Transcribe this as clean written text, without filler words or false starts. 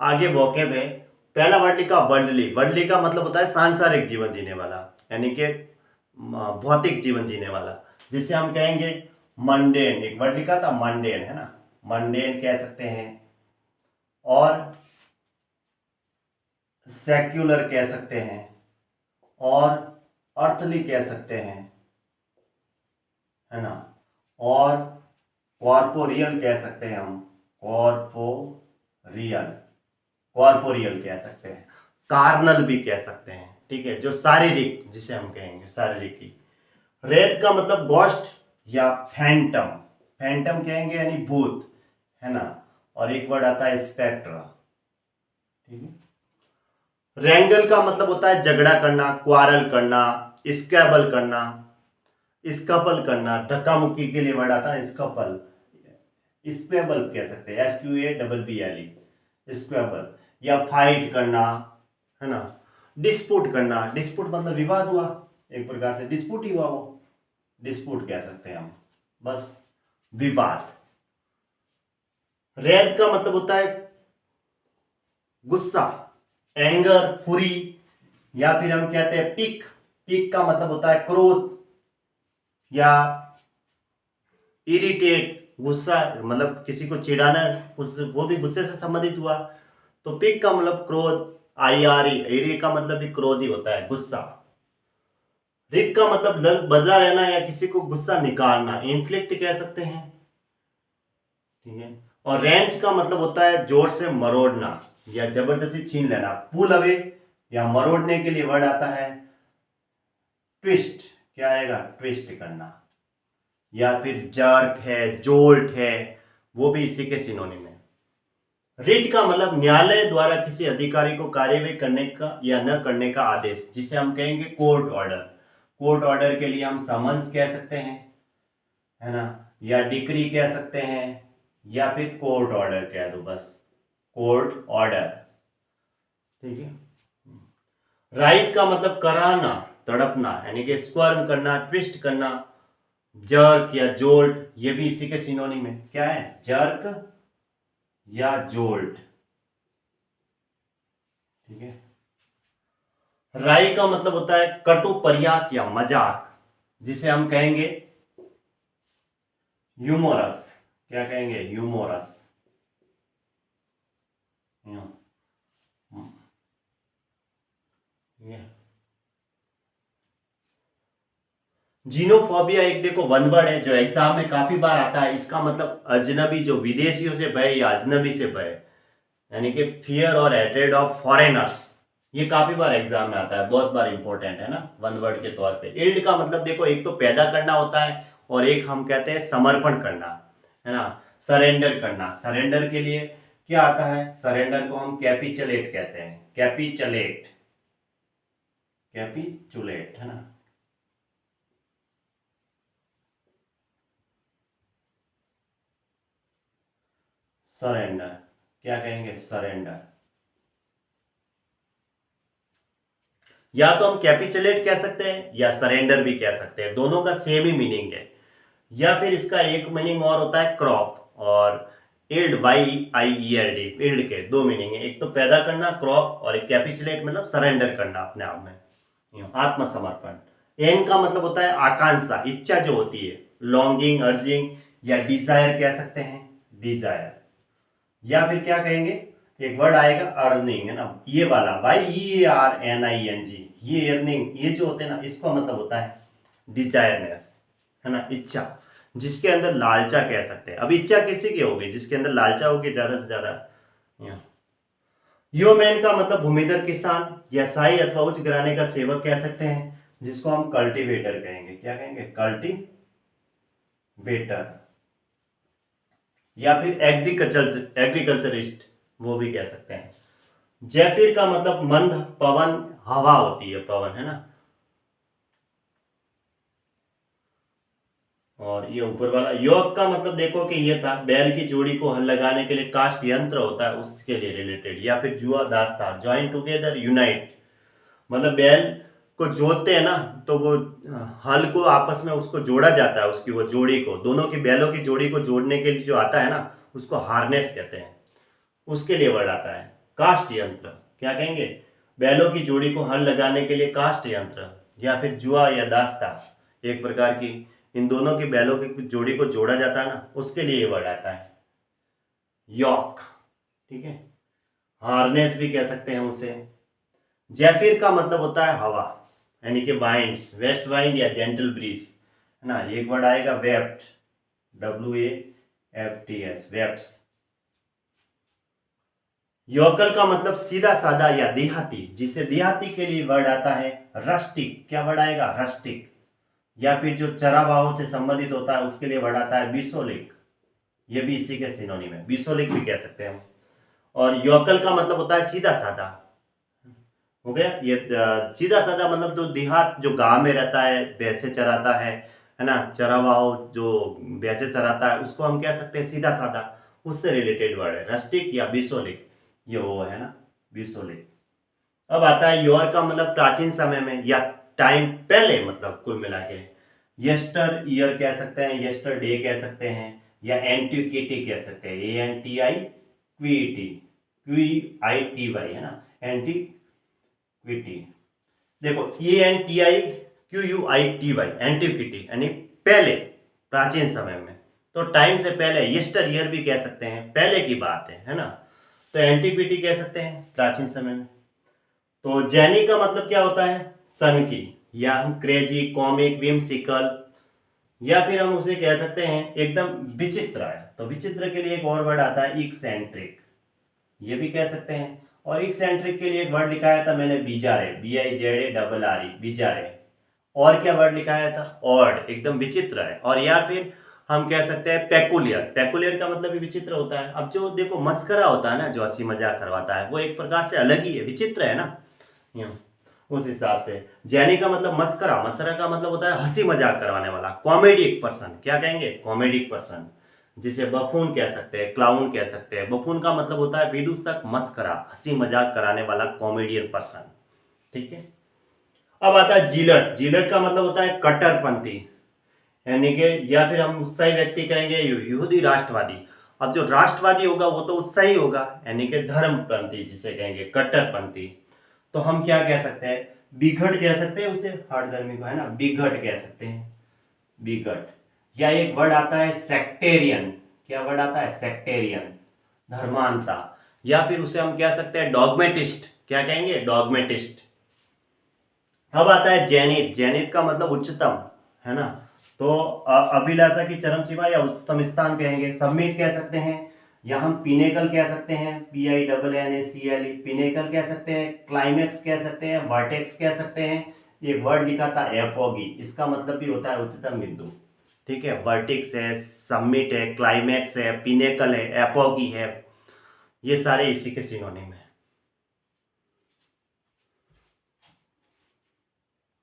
आगे वोकेब है। पहला वर्ड लिखा वर्ल्डली। वर्ल्डली का मतलब होता है सांसारिक जीवन जीने वाला, यानी कि भौतिक जीवन जीने वाला, जिसे हम कहेंगे मंडेन। एक वर्ड लिखा था मंडेन, है ना, मंडेन कह सकते हैं। और सेक्युलर कह सकते हैं, और अर्थली कह सकते हैं, है ना, और कॉर्पोरियल कह सकते हैं हम, कॉर्पोरियल, कॉर्पोरियल कह सकते हैं, कार्नल भी कह सकते हैं, ठीक है, जो शारीरिक, जिसे हम कहेंगे शारीरिक की। रेत का मतलब गोस्ट या फैंटम, फैंटम कहेंगे यानी भूत, है ना। और एक वर्ड आता है स्पेक्ट्रा, ठीक है। रैंगल का मतलब होता है झगड़ा करना, क्वारल करना, स्कैबल करना, स्कपल करना। धक्का मुक्की के लिए वर्ड आता है स्कपल, स्क्वेबल कह सकते हैं, SQABBLE, स्क्वेबल। या फाइट करना, है ना। डिस्प्यूट करना, डिस्प्यूट मतलब विवाद हुआ, एक प्रकार से डिस्प्यूट ही हुआ, वो डिस्प्यूट कह सकते हैं हम, बस विवाद। रेड का मतलब होता है गुस्सा, एंगर, फुरी, या फिर हम कहते हैं पिक। पिक का मतलब होता है क्रोध या इरिटेट, गुस्सा मतलब किसी को चिढ़ाना, उस वो भी गुस्से से संबंधित हुआ। तो पिक का मतलब क्रोध, IRE, इरी का मतलब भी क्रोध ही होता है, गुस्सा। रिक का मतलब बदला लेना या किसी को गुस्सा निकालना, इन्फ्लिक्ट कह सकते हैं, ठीक है। और रेंच का मतलब होता है जोर से मरोड़ना या जबरदस्ती छीन लेना। पुल अवे या मरोड़ने के लिए वर्ड आता है ट्विस्ट, क्या आएगा, ट्विस्ट करना। या फिर जर्क है, जोल्ट है, वो भी इसी के सिनोनिम है। रिट का मतलब न्यायालय द्वारा किसी अधिकारी को कार्यवाही करने का या न करने का आदेश, जिसे हम कहेंगे कोर्ट ऑर्डर। कोर्ट ऑर्डर के लिए हम समन्स कह सकते हैं, है ना, या डिक्री कह सकते हैं, या फिर कोर्ट ऑर्डर कह दो, बस कोर्ट ऑर्डर, ठीक है। राइट का मतलब कराना, तड़पना, यानी कि स्क्वर्म करना, ट्विस्ट करना। जर्क या जोल्ट, ये भी इसी के सिनोनिम है, क्या है, जर्क या जोल्ट, ठीक है। राई का मतलब होता है कटु परिहास या मजाक, जिसे हम कहेंगे ह्यूमोरस, क्या कहेंगे, ह्यूमोरस। जीनोफोबिया एक देखो वन वर्ड है जो एग्जाम में काफी बार आता है। इसका मतलब अजनबी, जो विदेशियों से भय या अजनबी से भय, यानी कि फियर और हेट्रेड ऑफ फॉरेनर्स। ये काफी बार एग्जाम में आता है, बहुत बार इंपॉर्टेंट है ना, वन वर्ड के तौर पे। इल्ड का मतलब देखो, एक तो पैदा करना होता है, और एक हम कहते हैं समर्पण करना, है ना, सरेंडर करना। सरेंडर के लिए क्या आता है, सरेंडर को हम कैपिचुलेट कहते हैं, कैपिचुलेट, कैपिचुलेट, है ना। सरेंडर, क्या कहेंगे, सरेंडर। या तो हम कैपिचुलेट कह सकते हैं या सरेंडर भी कह सकते हैं, दोनों का सेम ही मीनिंग है। या फिर इसका एक मीनिंग और होता है क्रॉप, और इल्ड, YIELD, इल्ड के दो मीनिंग है, एक तो पैदा करना क्रॉप, और एक कैपिचुलेट मतलब सरेंडर करना अपने आप में, आत्मसमर्पण। एन का मतलब होता है आकांक्षा, इच्छा जो होती है, लॉन्गिंग, अर्जिंग, या डिजायर कह सकते हैं, डिजायर। या फिर क्या कहेंगे, एक वर्ड आएगा अर्निंग, है ना, ये वाला YERNING, ये अर्निंग, ये जो होते हैं ना, इसका मतलब होता है डिजायरनेस, है ना, इच्छा, जिसके अंदर लालचा कह सकते हैं। अब इच्छा किसी की होगी, जिसके अंदर लालचा होगी ज्यादा से ज्यादा। ह्यूमैन का मतलब भूमिधर किसान या शाही अथवा उच्च घराने का सेवक कह सकते हैं, जिसको हम कल्टीवेटर कहेंगे, क्या कहेंगे, कल्टीवेटर। या फिर एग्रीकल्चरिस्ट, वो भी कह सकते हैं। जैफिर का मतलब मंद पवन, हवा होती है, पवन, है ना। और ये ऊपर वाला योग का मतलब देखो कि ये था बैल की जोड़ी को हल लगाने के लिए कास्ट यंत्र होता है, उसके लिए रिलेटेड। या फिर जुआ दास्ता, ज्वाइन टुगेदर, यूनाइट, मतलब बैल को जोतते हैं ना, तो वो हल को आपस में उसको जोड़ा जाता है, उसकी वो जोड़ी को, दोनों की बैलों की जोड़ी को जोड़ने के लिए जो आता है ना, उसको हार्नेस कहते हैं, उसके लिए वर्ड आता है। काष्ठ यंत्र, क्या कहेंगे, बैलों की जोड़ी को हल लगाने के लिए काष्ठ यंत्र, या फिर जुआ या दास्ता, एक प्रकार की इन दोनों की बैलों की जोड़ी को जोड़ा जाता है ना, उसके लिए ये वर्ड आता है। यॉक, ठीक है, हार्नेस भी कह सकते हैं उसे। जैफिर का मतलब होता है हवा, यानी कि वाइंड्स, वेस्ट वाइंड या जेंटल ब्रीज, है ना। एक वर्ड आएगा वेप्ट, WAFTS, वेप्स। योकल का मतलब सीधा साधा या देहाती, जिसे देहाती के लिए वर्ड आता है रस्टिक, क्या वर्ड आएगा, रस्टिक। या फिर जो चरावाहों से संबंधित होता है उसके लिए वर्ड आता है बिसोलिक, ये भी इसी के सिनोनिम है, बिसोलिक भी कह सकते हैं हम। और योकल का मतलब होता है सीधा साधा, हो गया ये। सीधा साधा मतलब जो देहात, जो गांव में रहता है, भैंसे चराता है ना, चरावाहो जो भैंसे चराता है, उसको हम कह सकते हैं सीधा साधा, उससे रिलेटेड वर्ड है रस्टिक या बिसोलिक, ये वो है ना, बिसोलिक। अब आता है योर का मतलब प्राचीन समय में या टाइम पहले, मतलब कुल मिला के। यस्टर ईयर कह सकते हैं, यस्टर डे कह सकते हैं, या एंटिक्विटी कह सकते हैं, ANTIQUITY है ना, एंटीक्विटी। देखो ANTIQUITY, एंटिक्विटी यानी पहले, प्राचीन समय में। तो टाइम से पहले, यस्टर ईयर भी कह सकते हैं, पहले की बात है ना। तो एंटिक्विटी कह सकते हैं प्राचीन समय में। तो जैनी का मतलब क्या होता है, सन की, या हम क्रेजी, कॉमिक, विम्सिकल, या फिर हम उसे कह सकते हैं एकदम विचित्र है। तो विचित्र के लिए एक और वर्ड आता है इक्सेंट्रिक, ये भी कह सकते हैं। और इक्सेंट्रिक के लिए एक वर्ड लिखाया था मैंने, बीजारे, BIZARRE, बीजारे। और क्या वर्ड लिखाया था, ऑड, एकदम विचित्र है। और या फिर हम कह सकते हैं पेकुलियर, पेकुलियर का मतलब भी विचित्र होता है। अब जो देखो मस्करा होता है ना, जो हंसी मजाक करवाता है, वो एक प्रकार से अलग ही है, विचित्र है ना, उस हिसाब से। जैनी का मतलब मस्करा, मस्करा का मतलब होता है हंसी मजाक करवाने वाला, कॉमेडिक पर्सन, क्या कहेंगे, कॉमेडिक पर्सन, जिसे बफून कह सकते हैं, क्लाउन कह सकते हैं। बफून का मतलब होता है विदूषक, मस्करा, हंसी मजाक कराने वाला कॉमेडियन पर्सन, ठीक है। अब आता है जीलट, जीलट का मतलब होता है कट्टरपंथी, यानी कि, या फिर हम उत्साही व्यक्ति कहेंगे, यहूदी राष्ट्रवादी। अब जो राष्ट्रवादी होगा वो तो उत्साही होगा, यानी कि धर्मपंथी जिसे कहेंगे, कट्टरपंथी। तो हम क्या कह सकते हैं, बिघट कह सकते हैं उसे, हर धर्मी को, है ना, बिघट कह सकते हैं, बिघट। या एक वर्ड आता है सेक्टेरियन, क्या वर्ड आता है, सेक्टेरियन, धर्मांता। या फिर उसे हम कह सकते हैं डॉगमेटिस्ट, क्या कहेंगे, डॉगमेटिस्ट। अब आता है जेनिथ, जेनिथ का मतलब उच्चतम, है ना। तो अभिलाषा की चरम सीमा या उच्चतम स्थान कहेंगे, सबमिट कह सकते हैं, या हम पिनेकल कह सकते हैं, PINNACLE, पिनेकल कह सकते हैं, क्लाइमेक्स कह सकते हैं, वर्टेक्स कह सकते हैं। एक वर्ड लिखा था एपोगी, इसका मतलब भी होता है उच्चतम बिंदु, ठीक है। वर्टेक्स है, सबमिट है, क्लाइमेक्स है, पिनेकल है, एपोगी है, ये सारे इसी के सिनोनिम है।